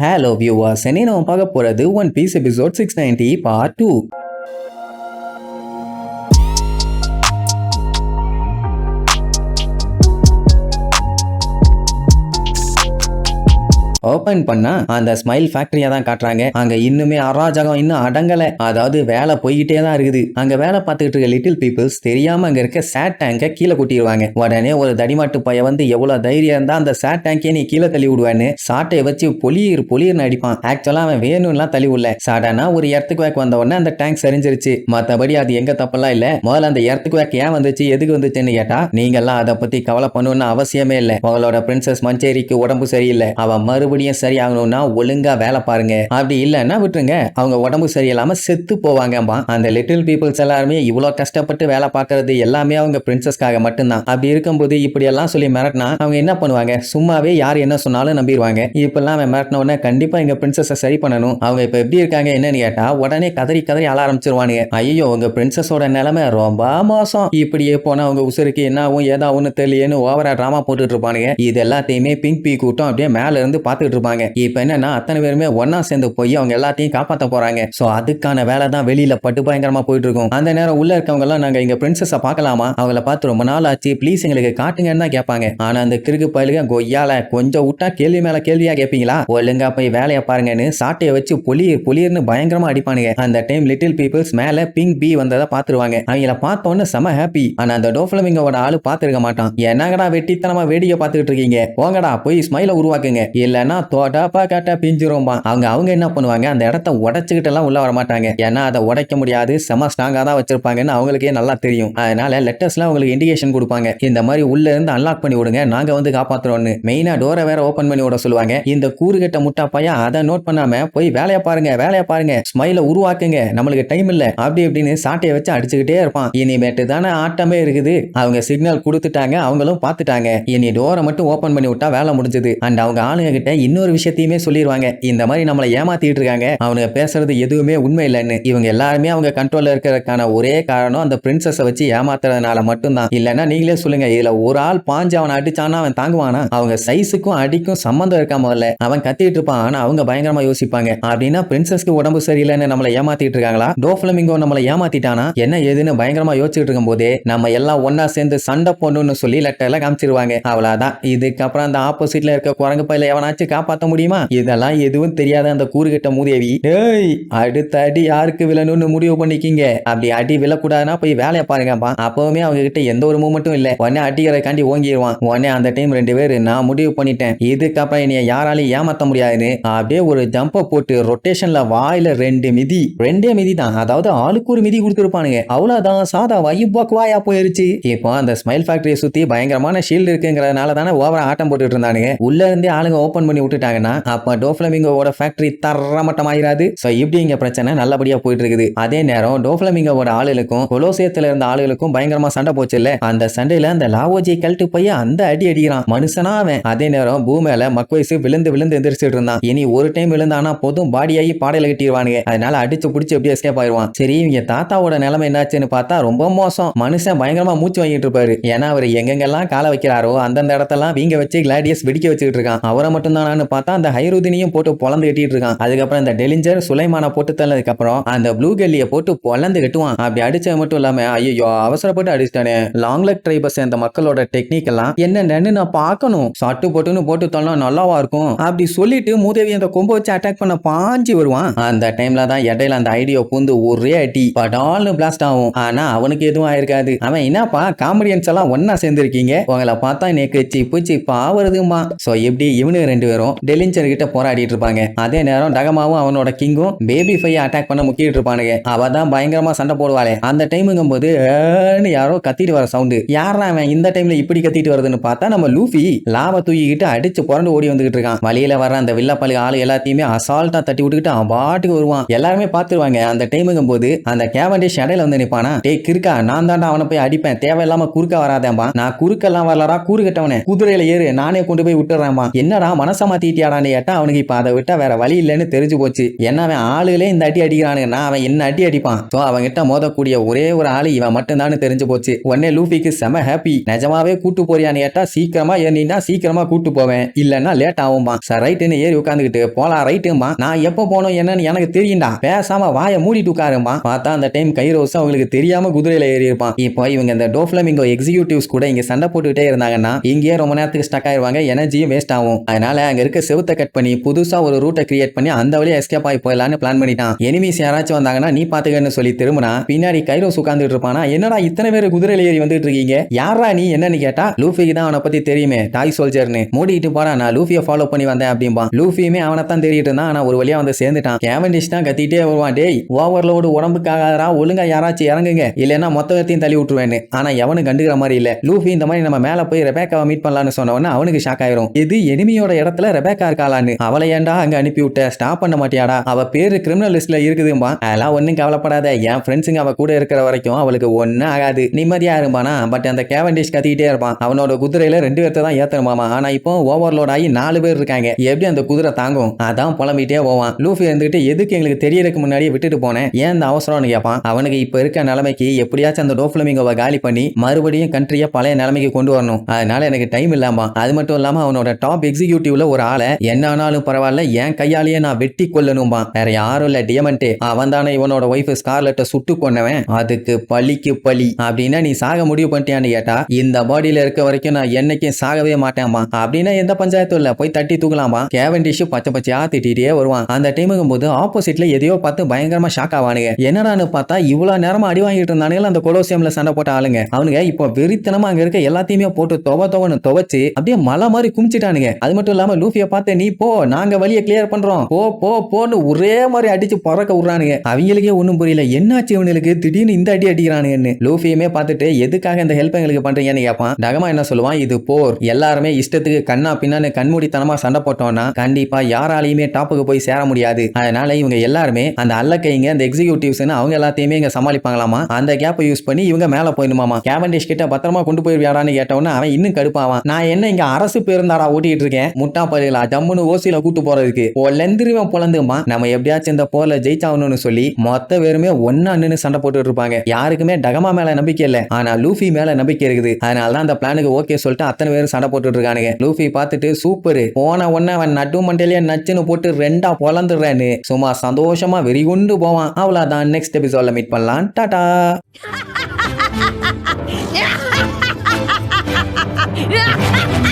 Hello viewers, இன்னைக்கு நம்ம பார்க்க போறது One Piece episode 690 part 2. Open பண்ணா அந்த ஸ்மைல் ஃபேக்டரியா தான் காட்டுறாங்க. அங்க இன்னுமே அராஜகம் இன்னும் அடங்கல. அதாவது வேலை போய்கிட்டே தான் இருக்குது. அங்க வேலை பார்த்துட்டு இருக்க லிட்டில் பீப்புள்ஸ் தெரியாம அங்க இருக்க சேட் டேங்க கீழே கொட்டிடுவாங்க. உடனே ஒரு தடிமாட்டு பைய வந்து எவ்வளவு தைரியம் இருந்தா அந்த சேட் டேங்கே நீ கீழே தள்ளி விடுவான்னு சாட்டையை வச்சு பொலிர்னு அடிப்பான். ஆக்சுவலா அவன் வேணும்லாம் தள்ளி விடல. சடனா ஒரு எர்த்துக்கு வேக் வந்த உடனே அந்த டேங்க் சரிஞ்சிருச்சு. மத்தபடி அது எங்க தப்பெல்லாம் இல்ல. முதல்ல அந்த எர்த்துக்கு வேக் ஏன் வந்துச்சு, எதுக்கு வந்துச்சுன்னு கேட்டா, நீங்க எல்லாம் அதை பத்தி கவலை பண்ணணும்னு அவசியமே இல்லை. உங்களோட பிரின்சஸ் மஞ்சேரிக்கு உடம்பு சரியில்லை. அவ மறுபடியும் சரியாகணும்னா ஒழுங்கா வேலை பாருங்க, அப்படி இல்லைன்னா விட்டுருங்க, அவங்க உடம்பு சரியில்லாம செத்து போவாங்கம்பா. அந்த லிட்டில் பீப்புள்ஸ் எல்லாருமே இவ்வளவு கஷ்டப்பட்டு வேலை பார்க்கறது எல்லாமே அவங்க பிரின்சஸ்க்காக மட்டும்தான். அப்படி இருக்கும்போது இப்படி எல்லாம் சொல்லி மிரட்டினா அவங்க என்ன பண்ணுவாங்க? சும்மாவே யார் என்ன சொன்னாலும் நம்பிடுவாங்க. இப்பெல்லாம் அவன் மிரட்டின உடனே கண்டிப்பா எங்க பிரின்சஸை சரி பண்ணணும், அவங்க இப்ப எப்படி இருக்காங்க என்னன்னு கேட்டா உடனே கதறி அழ ஆரம்பிச்சிருவானுங்க. ஐயோ உங்க பிரின்சஸோட நிலைமை ரொம்ப மோசம், இப்படியே போனா அவங்க உசுருக்கு என்ன ஆகும் ஏதாவும் தெரியலன்னு ஓவரா டிராமா போட்டுட்டு இருப்பானுங்க. இது எல்லாத்தையுமே பிங்க் பீ கூட்டம் அப்படியே மேல இருந்து பார்த்துட்டு இருப்பாங்க. இப்ப என்னன்னா அத்தனை பேருமே ஒன்னா சேர்ந்து போய் அவங்க எல்லாத்தையும் காப்பாற்ற போறாங்க. சோ அதுக்கான வேலை தான் வெளியில பட்டு பயங்கரமா போயிட்டு இருக்கும். அந்த நேரம் உள்ள இருக்கவங்க எல்லாம் நாங்க இங்க பிரின்சஸ பார்க்கலாமா, அவங்கள பார்த்து ரொம்ப நாள் ஆச்சு, ப்ளீஸ் எங்களுக்கு காட்டுங்கன்னு தான் கேட்பாங்க. ஆனா அந்த கிறுக்கு பயலுக கொய்யால கொஞ்சம் விட்டா கேள்வி மேல கேள்வியா கேட்பீங்களா, ஒழுங்கா போய் வேலையை பாருங்கன்னு சாட்டையை வச்சு பொலிர்னு பயங்கரமா அடிப்பானுங்க. அந்த டைம் லிட்டில் பீப்புள்ஸ் மேல பிங்க் பீ வந்ததை பாத்துருவாங்க. அவங்கள பார்த்தோன்னு செம ஹாப்பி. ஆனா அந்த டோஃப்ளமிங்கோட ஆளு பாத்துருக்க மாட்டான். என்னங்கடா வெட்டித்தனமா வேடிக்கை பார்த்துட்டு இருக்கீங்க, போங்கடா போய் ஸ்மைல உருவாக்குங்க, இல்லன்னா தோட்டாப்பா காட்டா பிஞ்சிரும்பா. அவங்க என்ன பண்ணுவாங்க, அந்த இடத்த உடைச்சுக்கிட்டு எல்லாம் உள்ள வர மாட்டாங்க. ஏன்னா அதை உடைக்க முடியாது, செம ஸ்ட்ராங்கா தான் வச்சிருப்பாங்கன்னு அவங்களுக்கே நல்லா தெரியும். அதனால லெட்டர்ஸ்ல உங்களுக்கு இண்டிகேஷன் கொடுப்பாங்க, இந்த மாதிரி உள்ள இருந்து அன்லாக் பண்ணி விடுங்க, நாங்க வந்து காப்பாத்துறோம்னு. மெயினா டோரை வேற ஓபன் பண்ணி விட சொல்லுவாங்க. இந்த கூறுகட்ட முட்டா பையா அதை நோட் பண்ணாம போய் வேலையை பாருங்க, ஸ்மைல உருவாக்குங்க, நம்மளுக்கு டைம் இல்ல அப்படி இப்படின்னு சாட்டையை வச்சு அடிச்சுக்கிட்டே இருப்பான். இனிமேட்டு தானே ஆட்டமே இருக்குது. அவங்க சிக்னல் கொடுத்துட்டாங்க, அவங்களும் பார்த்துட்டாங்க. இனி டோரை மட்டும் ஓபன் பண்ணி விட்டா வேலை முடிஞ்சது. அண்ட் அவங்க ஆளுங்க கிட்ட இன்னொரு விஷயத்தையுமே சொல்லிடுவாங்க, இந்த மாதிரி நம்மளை ஏமாத்திட்டு இருக்காங்க, அவனுங்க பேசுறது எதுவுமே உண்மை இல்லைன்னு. இவங்க எல்லாருமே அவங்க கண்ட்ரோல்ல இருக்கிறதுக்கான ஒரே காரணம் அந்த பிரின்சஸை வச்சு ஏமாத்துறதுனால மட்டும்தான். இல்லைன்னா நீங்களே சொல்லுங்க, இதுல ஒரு ஆள் பாஞ்சு அவனை அடிச்சானா அவன் தாங்குவானா? அவங்க சைஸுக்கும் அடிக்கும் சம்பந்தம் இருக்கா? முதல்ல அவன் கத்திட்டு இருப்பான், ஆனா அவங்க பயங்கரமா யோசிப்பாங்க. அப்படின்னா பிரின்சஸ்க்கு உடம்பு சரியில்லைன்னு நம்மளை ஏமாத்திட்டு இருக்காங்களா, டோஃப்ளமிங்கோ நம்மளை ஏமாத்திட்டானா என்ன ஏதுன்னு பயங்கரமா யோசிச்சுட்டு இருக்கும் போதே நம்ம எல்லாம் ஒன்னா சேர்ந்து சண்டை போடணும்னு சொல்லி லெட்டர்ல காமிச்சிருவாங்க. அவ்வளவுதான். இதுக்கப்புறம் அந்த ஆப்போசிட்ல இருக்க குரங்கு பையில எவனாச்சும் காப்பாற்ற முடியுமா? இதெல்லாம் எதுவும் தெரியாத அந்த கூறுகிட்ட மூதேவி, டேய் அடுத்த அடி யாருக்கு விழணும்னு முடிவு பண்ணிக்கிங்க, அப்படி அடி விழக்கூடாதுன்னா போய் வேலையை பாருங்கப்பா. அப்பவுமே அவங்க கிட்ட எந்த ஒரு மூமெண்ட்டும் இல்ல, உடனே அடிக்கிறக்காண்டி ஓங்கிடுவான். உடனே அந்த டைம் ரெண்டு பேரு நான் முடிவு பண்ணிட்டேன், இதுக்கப்புறம் என்னைய யாராலையும் ஏமாத்த முடியாதுன்னு அப்படியே ஒரு ஜம்ப போட்டு ரொட்டேஷன்ல வாயில ரெண்டே மிதி தான், அதாவது ஆளுக்கு ஒரு மிதி கொடுத்துருப்பானுங்க. அவ்வளவுதான், சாதா வாயா போயிருச்சு. இப்போ அந்த ஸ்மைல் ஃபேக்டரியை சுத்தி பயங்கரமான ஷீல்டு இருக்குங்கிறதுனால தானே ஓவரா ஆட்டம் போட்டுட்டு இருந்தானுங்க. உள்ள இருந்தே ஆளுங்க ஓபன் பண்ணி விட்டுட்டாங்கன்னா அப்ப டோஃப்ளமிங்கோட ஃபேக்டரி தரமட்டமாயிராது. சோ இப்படி இங்க பிரச்சனை நல்லபடியா போயிட்டு இருக்குது. அதே நேரம் டோஃப்ளமிங்கோட ஆளுகளுக்கும் கொலோசியத்துல இருந்த ஆளுகளுக்கும் பயங்கரமா சண்டை போச்சு இல்ல. அந்த சண்டையில அந்த லாவோஜி கழட்டு போய் அந்த அடி அடிக்கிறான், மனுஷனா அவன். அதே நேரம் பூமேல மக்வைஸ் விழுந்து எந்திரிச்சிட்டு இருந்தான். இனி ஒரு டைம் விழுந்தானா போதும் பாடியாகி பாடையில கட்டிடுவானுங்க. அதனால அடிச்சு பிடிச்சி எப்படி எஸ்கேப் ஆயிடுவான். சரி இவங்க தாத்தாவோட நிலைமை என்னாச்சுன்னு பார்த்தா ரொம்ப மோசம். மனுஷன் பயங்கரமா மூச்சு வாங்கிட்டு இருப்பாரு. ஏன்னா அவர் எங்கெங்கெல்லாம் காலை வைக்கிறாரோ அந்தந்த இடத்தெல்லாம் வீங்க வச்சு கிளாடியஸ் வெடிக்க வச்சுட்டு இருக்கான். அவரை மட்டும் தான் பார்த்தா அந்த ஹைருதினியும் போட்டு பொலந்து கட்டிட்டு இருக்கான். அதுக்கப்புறம் இந்த டெலிஞ்சர் சுலைமான போட்டு தள்ளதுக்கு அப்புறம் அந்த ப்ளூ கெல்லிய போட்டு பொலந்து கட்டுவான். அப்படி அடிச்சது மட்டும் இல்லாம ஐயோ அவசரப்பட்டு அடிச்சிட்டானே, லாங் லெக் ட்ரைபை சேர்ந்த மக்களோட டெக்னிக் எல்லாம் என்னன்னு நான் பார்க்கணும், சட்டு போட்டுன்னு போட்டு தள்ளா நல்லாவா இருக்கும் அப்படி சொல்லிட்டு மூதேவி அந்த கொம்பு வச்சு அட்டாக் பண்ண பாஞ்சி வருவான். அந்த டைம்ல தான் இடையில அந்த ஐடியா பூந்து ஒரே அடி படால்னு பிளாஸ்ட் ஆகும். ஆனா அவனுக்கு எதுவும் ஆயிருக்காது. அவன் என்னப்பா காமெடியன்ஸ் எல்லாம் ஒன்னா சேர்ந்திருக்கீங்க, உங்களை பார்த்தா நேக்கு சிப்பு ஆவறதுமா. சோ எப்படி இவனு ரெண்டு பேரும் டெலிஞ்சர் கிட்ட போராடிட்டு இருப்பாங்க. அதே நேரம் டகமாவும் அவனோட கிங்கும் பேபி ஃபையை அட்டாக் பண்ண முக்கிட்டு இருப்பானுங்க. அவ தான் பயங்கரமா சண்டை போடுவாளே. அந்த டைமுங்கும் போது யாரோ கத்திட்டு வர சவுண்டு, யாரா அவன் இந்த டைம்ல இப்படி கத்திட்டு வருதுன்னு பார்த்தா நம்ம லூஃபி லாவ தூக்கிட்டு அடிச்சு புரண்டு ஓடி வந்துகிட்டு இருக்கான். வழியில வர அந்த வில்லப்பள்ளி ஆளு எல்லாத்தையுமே அசால்ட்டா தட்டி விட்டுக்கிட்டு அவன் பாட்டுக்கு வருவான். எல்லாருமே பாத்துருவாங்க. அந்த டைமுங்கும் போது அந்த கேவண்டிஷ் இடையில வந்து நிப்பானா, டேய் கிறுக்கா நான் தாண்டா அவனை போய் அடிப்பேன், தேவையில்லாம குறுக்க வராதேம்பா. நான் குறுக்கெல்லாம் வரலடா, கூறு கட்டவனே, குதிரையில ஏறு நானே கொண்டு போய் விட்டுறேன்பா. என்னடா மனச மாத்திட்டியாடான்னு கேட்டா அவனுக்கு இப்ப அதை விட்டா வேற வழி இல்லைன்னு தெரிஞ்சு போச்சு. என்ன அவன் ஆளுகளே இந்த அடி அடிக்கிறானுங்கன்னா அவன் என்ன அடி அடிப்பான். சோ அவன்கிட்ட மோதக்கூடிய ஒரே ஒரு ஆளு இவன் மட்டும் தான் தெரிஞ்சு போச்சு. உடனே லூஃபிக்கு செம ஹாப்பி. நிஜமாவே கூட்டு போறியான்னு கேட்டா சீக்கிரமா ஏறினா சீக்கிரமா கூட்டு போவேன், இல்லன்னா லேட் ஆகும்பா. சார் ரைட்டுன்னு ஏறி உட்காந்துக்கிட்டு போலாம் ரைட்டுமா, நான் எப்ப போனோம் என்னன்னு எனக்கு தெரியும்டா, பேசாம வாயை மூடிட்டு உட்காருமா. பார்த்தா அந்த டைம் கைரோஸ் அவங்களுக்கு தெரியாம குதிரையில ஏறி இருப்பான். இப்போ இவங்க இந்த டோஃப்ளமிங்கோ எக்ஸிக்யூட்டிவ்ஸ் கூட இங்க சண்டை போட்டுக்கிட்டே இருந்தாங்கன்னா இங்கேயே ரொம்ப நேரத்துக்கு ஸ்டக் ஆயிருவாங்க, எனர்ஜியும் வேஸ்ட் ஆகும். அதனால அங்க இருக்க செவுத்தை கட் பண்ணி புதுசா ஒரு ரூட்டை கிரியேட் பண்ணி அந்த வழியா எஸ்கேப் ஆகி போயிடலான்னு பிளான் பண்ணிட்டான். எனிமீஸ் யாராச்சும் வந்தாங்கன்னா நீ பாத்துக்கன்னு சொல்லி திரும்பினா பின்னாடி கைரோஸ் உட்கார்ந்துட்டு இருப்பானா. என்னடா இத்தனை பேர் குதிரையில ஏறி வந்துட்டு இருக்கீங்க, யாரா நீ என்னன்னு கேட்டா லூஃபிக்கு தான் அவனை பத்தி தெரியுமே, டாய் சோல்ஜர்னு. மூடிட்டு போடா, நான் லூஃபியை ஃபாலோ பண்ணி வந்தேன் அப்படிம்பா. லூஃபியுமே அவனை தான் தெரியிட்டு இருந்தான். ஆனா ஒரு வழியா வந்து சேர்ந்துட்டான். கேவண்டிஷ் தான் கத்திட்டே வருவான், டேய் ஓவர்லோடு உடம்புக்காகறா, ஒழுங்கா யாராச்சும் இறங்குங்க இல்லைன்னா மொத்தத்தையும் தள்ளி விட்டுருவேன்னு. ஆனா எவனும் கண்டுக்கிற மாதிரி இல்ல. லூஃபி இந்த மாதிரி நம்ம மேல போய் ரெபேக்காவை மீட் பண்ணலான்னு சொன்ன உடனே அவனுக்கு ஷாக் ஆயிரும். இது எனிமியோட இடத்துல ரெபேக்கா இருக்காளான்னு. அவளை ஏன்டா அங்க அனுப்பி விட்ட, ஸ்டாப் பண்ண மாட்டியாடா, அவ பேரு கிரிமினல் லிஸ்ட்ல இருக்குதும்பா. அதெல்லாம் ஒன்னும் கவலைப்படாத, என் ஃப்ரெண்ட்ஸுங்க அவ கூட இருக்கிற வரைக்கும் அவளுக்கு ஒன்னும் ஆகாது, நிம்மதியா இருப்பானா. பட் அந்த கேவண்டிஷ் கத்திக்கிட்டே இருப்பான். அவனோட குதிரையில 2 பேர்த்த தான் ஏத்தணுமாமா. ஆனா இப்போ ஓவர்லோட் ஆகி 4 பேர் இருக்காங்க, எப்படி அந்த குதிரை தாங்கும், அதான் புலம்பிட்டே போவான். லூஃபி இருந்துகிட்டு எதுக்கு எங்களுக்கு தெரியறதுக்கு முன்னாடியே விட்டுட்டு போனேன், ஏன் இந்த அவசரம்னு கேட்பான். அவனுக்கு இப்ப இருக்க நிலைமைக்கு எப்படியாச்சும் அந்த டோஃப்ளமிங்கோவை காலி பண்ணி மறுபடியும் கண்ட்ரியை பழைய நிலைமைக்கு கொண்டு வரணும், அதனால எனக்கு டைம் இல்லாமா. அது மட்டும் இல்லாம அவனோட டாப் எக்ஸிக்யூட்டிவ்ல ஒரு ஆளை என்ன ஆனாலும் பரவாயில்ல என் கையாலேயே நான் வெட்டி கொல்லணும்பா. வேற யாரும் இல்ல, டியமண்டே. அவன் தானே இவனோட ஒய்ஃப் ஸ்கார்லெட்டை சுட்டு கொன்னவன், அதுக்கு பழிக்கு பழி அப்படின்னா நீ சாக முடிவு பண்ணிட்டியான்னு கேட்டா இந்த பாடியில இருக்க வரைக்கும் நான் என்னைக்கும் சாகவே மாட்டேன்பா. அப்படின்னா எந்த பஞ்சாயத்தும் இல்ல, போய் தட்டி தூக்கலாமா. கேவண்டிஷ் பச்சை பச்சையா திட்டிட்டே வருவான். அந்த டைமுக்கும் போது ஆப்போசிட்ல எதையோ பார்த்து பயங்கரமா ஷாக் ஆவானுங்க. என்னடான்னு பார்த்தா இவ்வளவு நேரமா அடி வாங்கிட்டு இருந்தானுங்க அந்த கொலோசியம்ல சண்டை போட்ட ஆளுங்க. அவனுங்க இப்போ வெறித்தனமா அங்க இருக்க எல்லாத்தையுமே போட்டு தொவன்னு துவைச்சு அப்படியே மலை மாதிரி குமிச்சிட்டானுங்க. அது மட்டும் இல்லாம லூஃபியை பார்த்து நீ போ, நாங்க வழியை கிளியர் பண்றோம், போ போ போன்னு ஒரே மாதிரி அடிச்சு பறக்க விடுறானுங்க. அவங்களுக்கே ஒண்ணும் புரியல, என்னாச்சு இவனுக்கு திடீர்னு இந்த அடி அடிக்கிறானுங்கன்னு. லூஃபியுமே பார்த்துட்டு எதுக்காக இந்த ஹெல்ப் எங்களுக்கு பண்றீங்கன்னு கேட்பான். டகமா என்ன சொல்லுவான், இது போர், எல்லாருமே இஷ்டத்துக்கு கண்ணா பின்னான்னு கண்மூடித்தனமா சண்டை போட்டோம்னா கண்டிப்பா யாராலையுமே டாப்புக்கு போய் சேர முடியாது. அதனால இவங்க எல்லாருமே அந்த அல்லக்கைங்க அந்த எக்ஸிக்யூட்டிவ்ஸ் அவங்க எல்லாத்தையுமே இங்க சமாளிப்பாங்களாமா. அந்த கேப்பை யூஸ் பண்ணி இவங்க மேல போயிடுமாமா. கேவண்டிஷ் கிட்ட பத்திரமா கொண்டு போயிருவியாடான்னு கேட்டவன அவன் இன்னும் கடுப்பாவான். நான் என்ன இங்க அரசு பேருந்தாடா ஓட்டிட்டு இருக்கேன், முட்டா பயிலா ஜம்முன்னு ஓசியில கூட்டு போறதுக்கு பொலந்துருவன் பொலந்துமா. நம்ம எப்படியாச்சும் இந்த போர்ல ஜெயிச்சாகணும்னு சொல்லி மொத்த பேருமே ஒன்னா நின்று சண்டை போட்டு இருப்பாங்க. யாருக்குமே டகமா மேல நம்பிக்கை இல்ல, ஆனா லூஃபி மேல நம்பிக்கை இருக்குது. அதனாலதான் அந்த பிளானுக்கு ஓகே சொல்லிட்டு அத்தனை பேரும் சண்டை போட்டு இருக்கானுங்க. லூஃபி பார்த்துட்டு சூப்பர், போன ஒன்ன அவன் நட்டு மண்டையிலேயே நச்சுன்னு போட்டு 2ஆ பொலந்துடுறேன்னு சும்மா சந்தோஷமா வெறி கொண்டு போவான். அவ்வளவுதான், நெக்ஸ்ட் எபிசோட்ல மீட் பண்ணலாம். டாடா. Yeah!